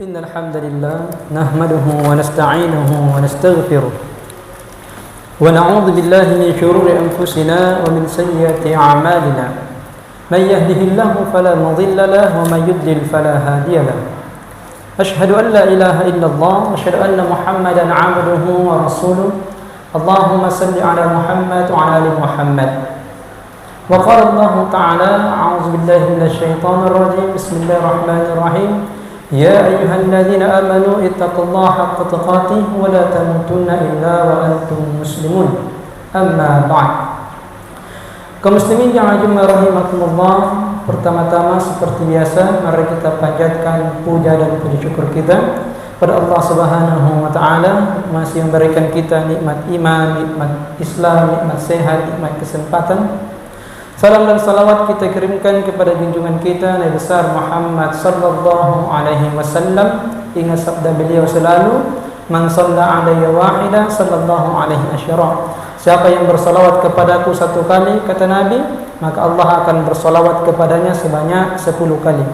إن الحمد لله نحمده ونستعينه ونستغفره ونعوذ بالله من شرور أنفسنا ومن سيئات أعمالنا من يهده الله فلا مضل له ومن يضلل فلا هادي له أشهد أن لا إله إلا الله وأشهد أن محمدا عبده ورسوله اللهم صل على محمد وعلى آل محمد وقال الله تعالى أعوذ بالله من الشيطان الرجيم بسم الله الرحمن الرحيم يا أيها الذين آمنوا اتقوا الله حق تقاته ولا تموتن إلا وأنتم مسلمون أما بعد. Kaum muslimin yang ajumma rahimakumullah, pertama-tama seperti biasa mari kita panjatkan puja dan puji syukur kita pada Allah Subhanahu wa taala masih memberikan kita nikmat iman, nikmat Islam, nikmat sehat, nikmat kesempatan. Salam dan salawat kita kirimkan kepada junjungan kita Nabi besar Muhammad sallallahu alaihi wasallam. Ingat sabda beliau selalu, man shalla alayya wahida sallallahu alaihi asyara. Siapa yang bersalawat kepadaku satu kali, kata Nabi, maka Allah akan bersalawat kepadanya sebanyak 10 kali.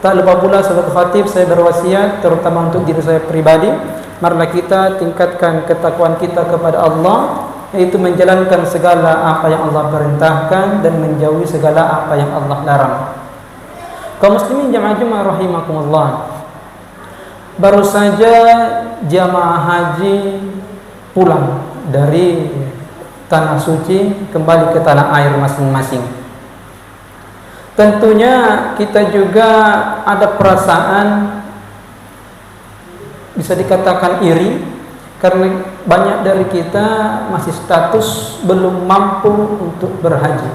Tak lupa pula sahabat khatib, saya berwasiat terutama untuk diri saya pribadi, marilah kita tingkatkan ketakwaan kita kepada Allah, yaitu menjalankan segala apa yang Allah perintahkan dan menjauhi segala apa yang Allah larang. Kaum muslimin jamaah Jumat rahimakumullah, baru saja jamaah haji pulang dari tanah suci kembali ke tanah air masing-masing. Tentunya kita juga ada perasaan bisa dikatakan iri, karena banyak dari kita masih status belum mampu untuk berhaji.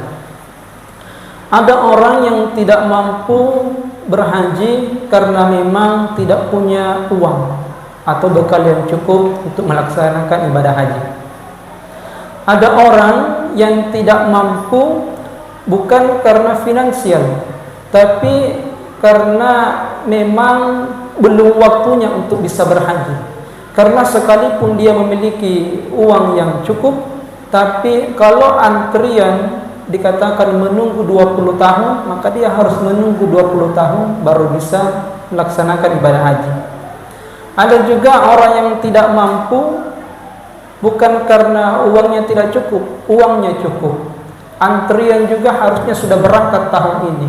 Ada orang yang tidak mampu berhaji karena memang tidak punya uang atau bekal yang cukup untuk melaksanakan ibadah haji. Ada orang yang tidak mampu bukan karena finansial, tapi karena memang belum waktunya untuk bisa berhaji. Karena sekalipun dia memiliki uang yang cukup, tapi kalau antrian dikatakan menunggu 20 tahun, maka dia harus menunggu 20 tahun baru bisa melaksanakan ibadah haji. Ada juga orang yang tidak mampu bukan karena uangnya tidak cukup, uangnya cukup. Antrian juga harusnya sudah berangkat tahun ini,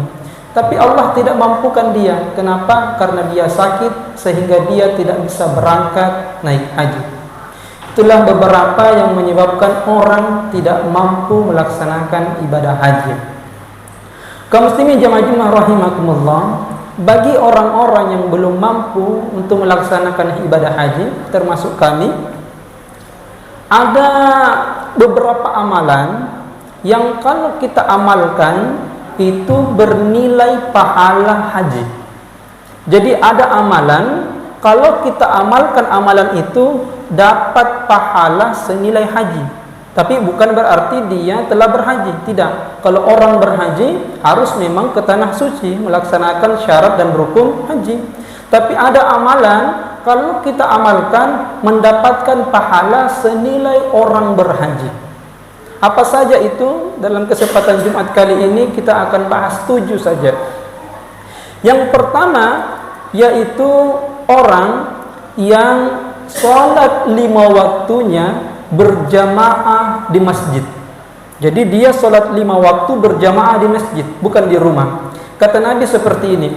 tapi Allah tidak mampukan dia. Kenapa? Karena dia sakit sehingga dia tidak bisa berangkat naik haji. Itulah beberapa yang menyebabkan orang tidak mampu melaksanakan ibadah haji. Kaum muslimin jamaah Jumat rahimakumullah, bagi orang-orang yang belum mampu untuk melaksanakan ibadah haji, termasuk kami, ada beberapa amalan yang kalau kita amalkan itu bernilai pahala haji. Jadi ada amalan, kalau kita amalkan amalan itu dapat pahala senilai haji. Tapi bukan berarti dia telah berhaji, tidak. Kalau orang berhaji harus memang ke tanah suci melaksanakan syarat dan rukun haji. Tapi ada amalan kalau kita amalkan mendapatkan pahala senilai orang berhaji. Apa saja itu? Dalam kesempatan Jumat kali ini kita akan bahas 7 saja. Yang pertama yaitu orang yang sholat 5 waktunya berjamaah di masjid. Jadi dia sholat 5 waktu berjamaah di masjid, bukan di rumah. Kata Nabi seperti ini,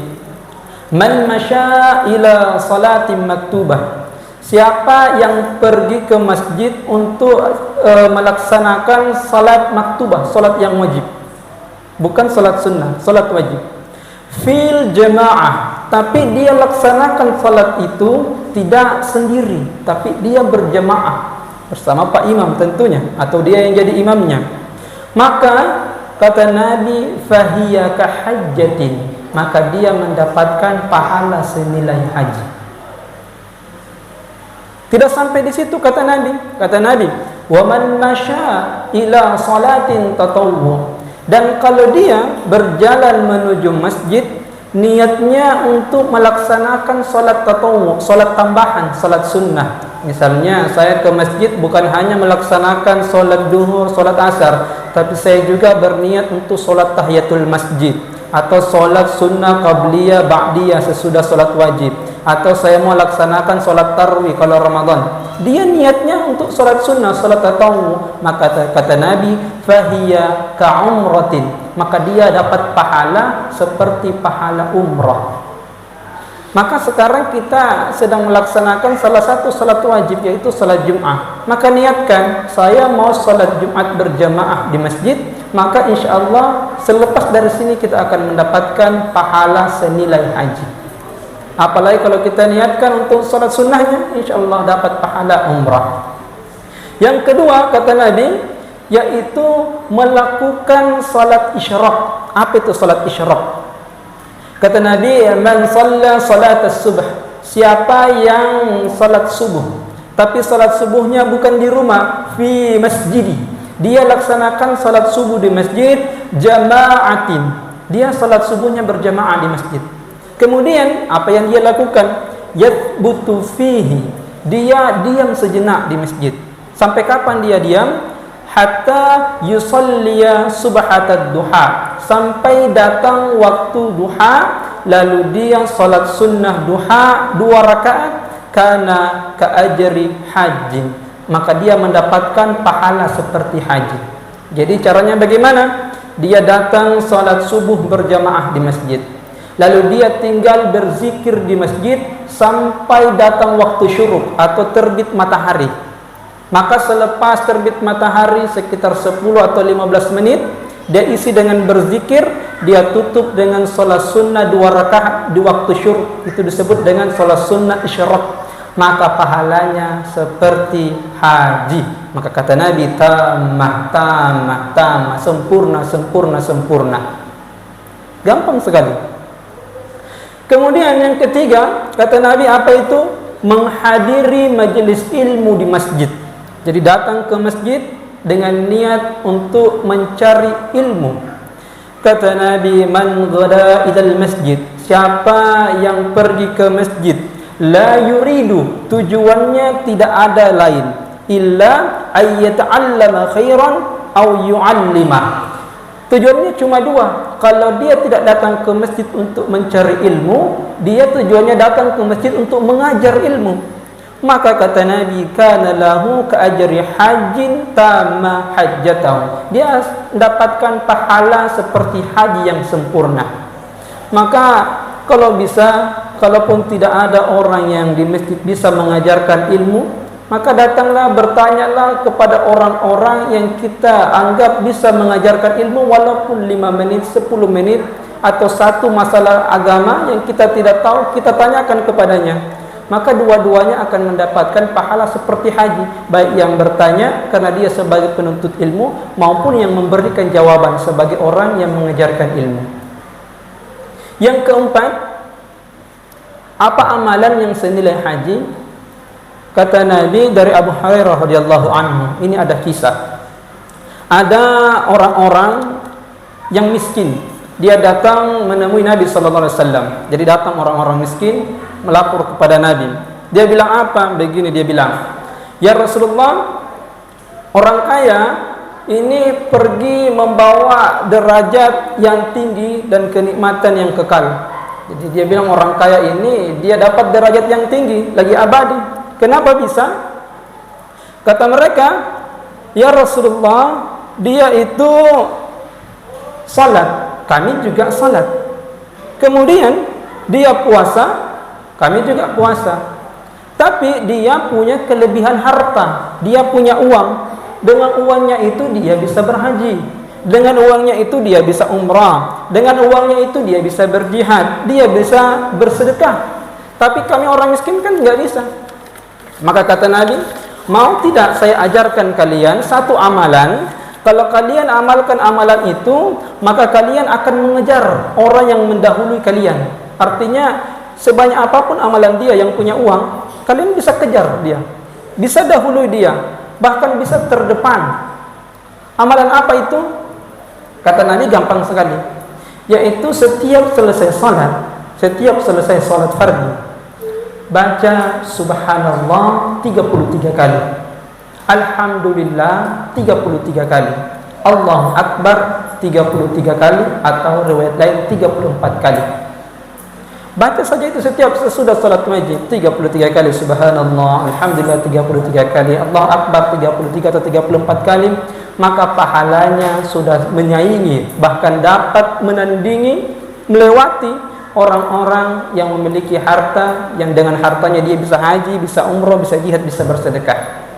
man masya ila salatin maktubah, siapa yang pergi ke masjid untuk melaksanakan salat maktubah, salat yang wajib, bukan salat sunnah, salat wajib, fil jamaah, tapi dia laksanakan salat itu tidak sendiri, tapi dia berjamaah bersama Pak Imam tentunya, atau dia yang jadi imamnya, maka kata Nabi fahiya kahajjatin, maka dia mendapatkan pahala senilai haji. Tidak sampai di situ kata Nabi. Kata Nabi, wa man masya ila salatin tatawwu, dan kalau dia berjalan menuju masjid niatnya untuk melaksanakan salat tatawwu, salat tambahan, salat sunnah. Misalnya saya ke masjid bukan hanya melaksanakan salat duhur, salat asar, tapi saya juga berniat untuk salat tahiyatul masjid. atau solat sunnah qabliyah ba'diyah sesudah solat wajib, atau saya mau laksanakan solat tarawih kalau Ramadan, dia niatnya untuk solat sunnah, solat tatawwu, maka kata Nabi, fahiya ka'umratin, maka dia dapat pahala seperti pahala umrah. Maka sekarang kita sedang melaksanakan salah satu salat wajib, yaitu salat Jumat. Maka niatkan, saya mau salat Jumat berjamaah di masjid, maka insya Allah selepas dari sini kita akan mendapatkan pahala senilai haji. Apalagi kalau kita niatkan untuk salat sunnahnya, insya Allah dapat pahala umrah. Yang kedua kata Nabi, yaitu melakukan salat isyraq. Apa itu salat isyraq? Kata Nabi, man shalla salat as-subh, siapa yang salat subuh, tapi salat subuhnya bukan di rumah, fi masjidi, dia laksanakan salat subuh di masjid, jama'atin, dia salat subuhnya berjamaah di masjid. Kemudian apa yang dia lakukan? Yathbutu fihi, dia diam sejenak di masjid. Sampai kapan dia diam? Hatta yusalliya subhatad duha, sampai datang waktu duha, lalu dia salat sunnah duha 2 rakaat, kana ka'ajri haji, maka dia mendapatkan pahala seperti haji. Jadi caranya bagaimana? Dia datang salat subuh berjamaah di masjid, lalu dia tinggal berzikir di masjid sampai datang waktu syuruk atau terbit matahari. Maka selepas terbit matahari sekitar 10 atau 15 menit, dia isi dengan berzikir, dia tutup dengan salat sunnah 2 rakaat di waktu syuruk. Itu disebut dengan salat sunnah isyraq. Maka pahalanya seperti haji. Maka kata Nabi, tamah, tamah, tamah, sempurna, sempurna, sempurna. Gampang sekali. Kemudian yang ketiga, kata Nabi, apa itu? Menghadiri majelis ilmu di masjid. Jadi datang ke masjid dengan niat untuk mencari ilmu. Kata Nabi, man ghada ilal masjid, siapa yang pergi ke masjid, la yuridu, tujuannya tidak ada lain, illa ayyata'allama khairan aw yu'allimah. Tujuannya cuma 2. Kalau dia tidak datang ke masjid untuk mencari ilmu, dia tujuannya datang ke masjid untuk mengajar ilmu. Maka kata Nabi, kana lahu ka'ajri hajjin tamma hajjatahu, dia mendapatkan pahala seperti haji yang sempurna. Maka kalau bisa, kalaupun tidak ada orang yang di masjid bisa mengajarkan ilmu, maka datanglah, bertanyalah kepada orang-orang yang kita anggap bisa mengajarkan ilmu, walaupun 5 menit, 10 menit, atau satu masalah agama yang kita tidak tahu, kita tanyakan kepadanya. Maka dua-duanya akan mendapatkan pahala seperti haji, baik yang bertanya karena dia sebagai penuntut ilmu, maupun yang memberikan jawaban sebagai orang yang mengajarkan ilmu. Yang keempat, apa amalan yang senilai haji? Kata Nabi dari Abu Hurairah radhiyallahu anhu, ini ada kisah. Ada orang-orang yang miskin, dia datang menemui Nabi sallallahu alaihi wasallam. Jadi datang orang-orang miskin melapor kepada Nabi. Dia bilang apa? Begini dia bilang, ya Rasulullah, orang kaya ini pergi membawa derajat yang tinggi dan kenikmatan yang kekal. Jadi dia bilang orang kaya ini dia dapat derajat yang tinggi, lagi abadi. Kenapa bisa? Kata mereka, ya Rasulullah, dia itu salat, kami juga salat. Kemudian dia puasa, kami juga puasa. Tapi dia punya kelebihan harta, dia punya uang. Dengan uangnya itu dia bisa berhaji, dengan uangnya itu dia bisa umrah, dengan uangnya itu dia bisa berjihad, dia bisa bersedekah. Tapi kami orang miskin kan nggak bisa. Maka kata Nabi, mau tidak saya ajarkan kalian satu amalan? Kalau kalian amalkan amalan itu, maka kalian akan mengejar orang yang mendahului kalian. Artinya sebanyak apapun amalan dia yang punya uang, kalian bisa kejar dia, bisa dahului dia, bahkan bisa terdepan. Amalan apa itu? Kata Nabi gampang sekali, yaitu setiap selesai salat fardu, baca subhanallah 33 kali, alhamdulillah 33 kali, Allahu akbar 33 kali atau riwayat lain 34 kali. Baca saja itu setiap sesudah salat wajib 33 kali subhanallah, alhamdulillah 33 kali, Allah akbar 33 atau 34 kali, maka pahalanya sudah menyaingi, bahkan dapat menandingi, melewati orang-orang yang memiliki harta, yang dengan hartanya dia bisa haji, bisa umrah, bisa jihad, bisa bersedekah.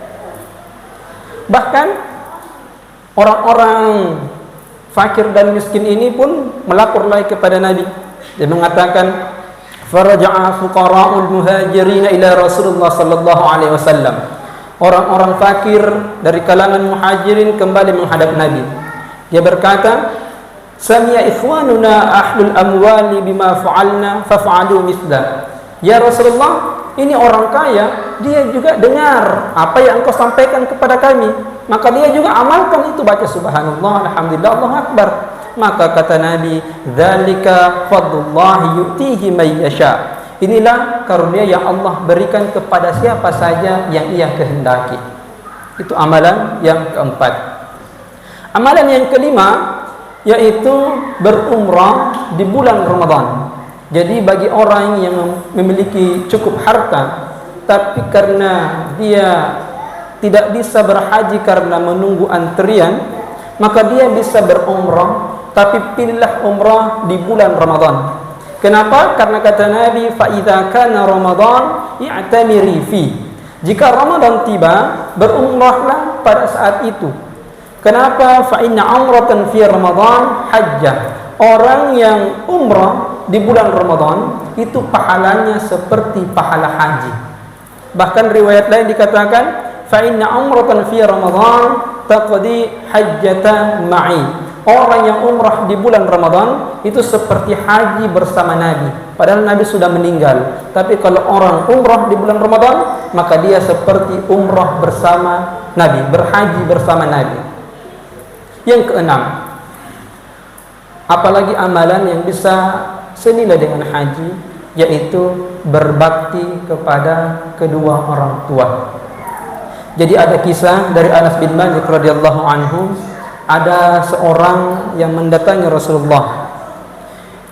Bahkan orang-orang fakir dan miskin ini pun melapor lagi kepada Nabi. Dia mengatakan, faraja'a fuqara'ul muhajirin ila Rasulullah sallallahu alaihi wasallam. Orang-orang fakir dari kalangan muhajirin kembali menghadap Nabi. Dia berkata, sami'a ikhwanuna ahlul amwali bima fa'alna faf'alu mithla. Ya Rasulullah, ini orang kaya, dia juga dengar apa yang engkau sampaikan kepada kami, maka dia juga amalkan itu, baca subhanallah, alhamdulillah, Allahu akbar. Maka kata Nabi, dzalika fadlullah yu'tihi may yasha. Inilah karunia yang Allah berikan kepada siapa saja yang ia kehendaki. Itu amalan yang keempat. Amalan yang kelima yaitu berumrah di bulan Ramadan. Jadi bagi orang yang memiliki cukup harta tapi karena dia tidak bisa berhaji karena menunggu antrian, maka dia bisa berumrah, tapi pilihlah umrah di bulan Ramadan. Kenapa? Karena kata Nabi, fa idza kana Ramadan i'tamiri fi. Jika Ramadan tiba, berumrahlah pada saat itu. Kenapa? Fa inna umratan fi Ramadan hajjah. Orang yang umrah di bulan Ramadan itu pahalanya seperti pahala haji. Bahkan riwayat lain dikatakan, fa inna umratan fi Ramadan taqdi hajjatan ma'i. Orang yang umrah di bulan Ramadan itu seperti haji bersama Nabi, padahal Nabi sudah meninggal. Tapi kalau orang umrah di bulan Ramadan, maka dia seperti umrah bersama Nabi, berhaji bersama Nabi. Yang keenam, apalagi amalan yang bisa senilai dengan haji, yaitu berbakti kepada kedua orang tua. Jadi ada kisah dari Anas bin Malik radhiyallahu anhu. Ada seorang yang mendatangi Rasulullah.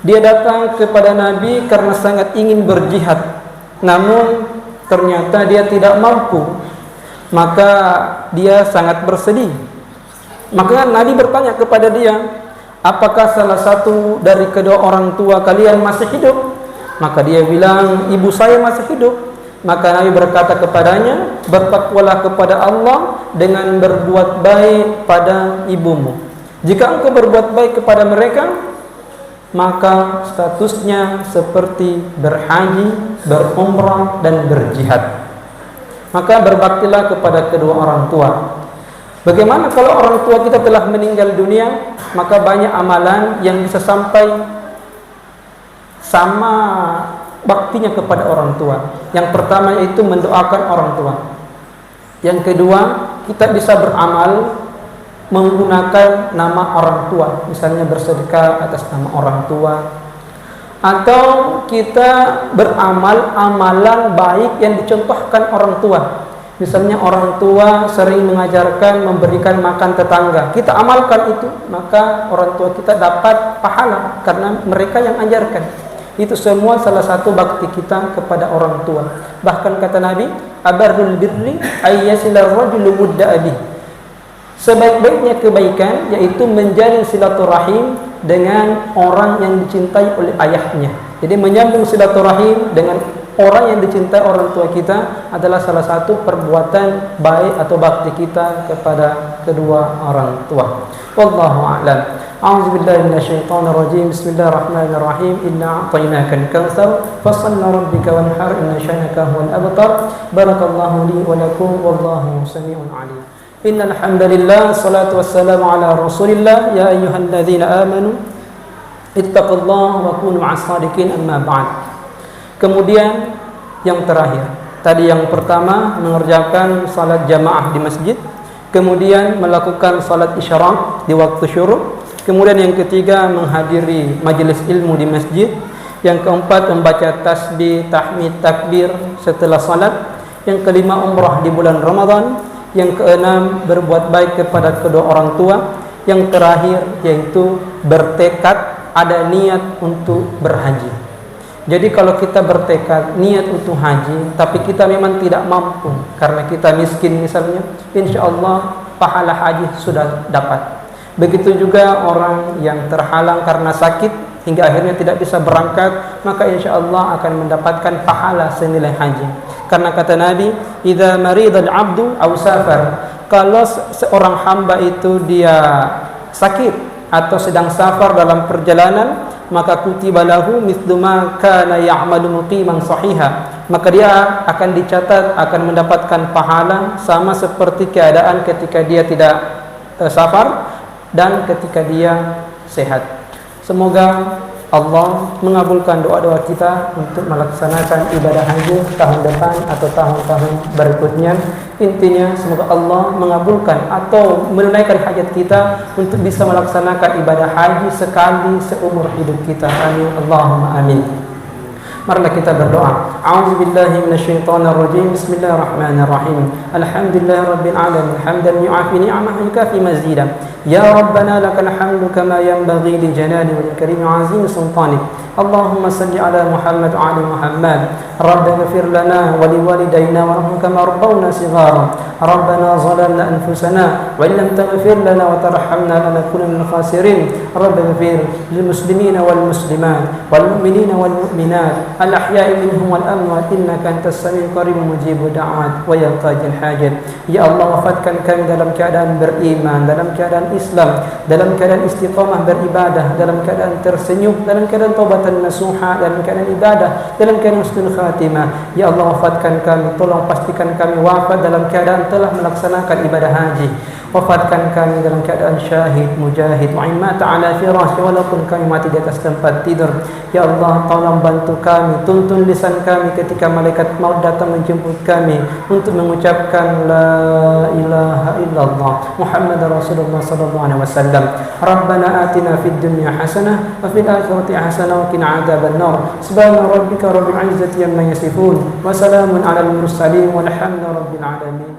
Dia datang kepada Nabi karena sangat ingin berjihad, namun ternyata dia tidak mampu. Maka dia sangat bersedih. Maka Nabi bertanya kepada dia, apakah salah satu dari kedua orang tua kalian masih hidup? Maka dia bilang, ibu saya masih hidup. Maka Nabi berkata kepadanya, bertakwalah kepada Allah dengan berbuat baik pada ibumu. Jika engkau berbuat baik kepada mereka, maka statusnya seperti berhaji, berumrah, dan berjihad. Maka berbaktilah kepada kedua orang tua. Bagaimana kalau orang tua kita telah meninggal dunia? Maka banyak amalan yang bisa sampai sama baktinya kepada orang tua. Yang pertama yaitu mendoakan orang tua. Yang kedua, kita bisa beramal menggunakan nama orang tua, misalnya bersedekah atas nama orang tua, atau kita beramal amalan baik yang dicontohkan orang tua. Misalnya orang tua sering mengajarkan memberikan makan tetangga, kita amalkan itu, maka orang tua kita dapat pahala karena mereka yang ajarkan. Itu semua salah satu bakti kita kepada orang tua. Bahkan kata Nabi, abarrul birri ayyasilar rajulu mudda abi. Sebaik-baiknya kebaikan yaitu menjalin silaturahim dengan orang yang dicintai oleh ayahnya. Jadi menyambung silaturahim dengan orang yang dicintai orang tua kita adalah salah satu perbuatan baik atau bakti kita kepada kedua orang tua. Wallahu a'lam. A'udzu billahi minasyaitonir rajim. Bismillahirrahmanirrahim. Inna a'tainakal kautsar fashalli rabbika wanhar inna syanaka huwal abtar. Barakallahu li wa lakum wallahu samii'un 'aliim. Innal hamdalillah salatu wassalamu ala Rasulillah ya ayyuhalladzina amanu ittaqullaha wa kunu ma'as shadiqin amma ba'd. Kemudian yang terakhir, tadi yang pertama mengerjakan salat jamaah di masjid, kemudian melakukan salat isyraq di waktu syuruk, kemudian yang ketiga menghadiri majelis ilmu di masjid, yang keempat membaca tasbih, tahmid, takbir setelah salat, yang kelima umrah di bulan Ramadan, yang keenam berbuat baik kepada kedua orang tua, Yang terakhir yaitu bertekad, ada niat untuk berhaji. Jadi kalau kita bertekad niat untuk haji, tapi kita memang tidak mampu karena kita miskin misalnya, insya Allah pahala haji sudah dapat. Begitu juga orang yang terhalang karena sakit hingga akhirnya tidak bisa berangkat, maka insya Allah akan mendapatkan pahala senilai haji. Karena kata Nabi, "Idza maridal 'abdu aw safar." Kalau seorang hamba itu dia sakit atau sedang safar dalam perjalanan, maka kutiba lahu mithlu ma kana ya'malu muqiman sahiha. Maka dia akan dicatat akan mendapatkan pahala sama seperti keadaan ketika dia tidak safar dan ketika dia sehat. Semoga Allah mengabulkan doa-doa kita untuk melaksanakan ibadah haji tahun depan atau tahun-tahun berikutnya. Intinya semoga Allah mengabulkan atau menunaikan hajat kita untuk bisa melaksanakan ibadah haji sekali seumur hidup kita. Amin. Allahumma amin. Marilah kita berdoa. A'udzubillahi minasyaitonirrajim. Bismillahirrahmanirrahim. Alhamdulillahirabbil alamin. Hamdan yu'afi ni'amahu yukafi mazidah. Ya Rabbana lakal hamdu kama yanbaghi li jalali wal karimi 'azimi sultanik. Allahumma salli ala Muhammad wa ali Muhammad. Rabbana ighfir lana wa liwalidayna warhamhum kama rabbawna shighara. Rabbana zalamna anfusana wa in lam taghfir lana wa tarhamna lanakunanna minal khasirin. Rabbana ighfir lil muslimina wal muslimat wal mu'minina wal mu'minat al ahya'i minhum wal amwat innaka antas samiul qarib mujibud da'wat wa ya qadil hajat. Ya Allah, wafatkan kami dalam keadaan beriman, dalam keadaan Islam, dalam keadaan istiqamah beribadah, dalam keadaan tersenyum, dalam keadaan taubatan nasuha, dalam keadaan ibadah, dalam keadaan husnul khatimah. Ya Allah, wafatkan kami, tolong pastikan kami wafat dalam keadaan telah melaksanakan ibadah haji. Wafatkan kami dalam keadaan syahid, mujahid, wa imma ta'ala firasy, walaupun kami mati di atas tempat tidur. Ya Allah, tolong bantu kami, tuntun lisan kami ketika malaikat maut datang menjemput kami untuk mengucapkan la ilaha illallah Muhammadar Rasulullah sallallahu alaihi wasallam. Rabbana atina fid dunya hasanah wa fil akhirati hasanah wa qina adzaban nar. Subhana rabbika rabbil izzati amma yasifun wa salamun alal mursalin walhamdulillahi rabbil alamin.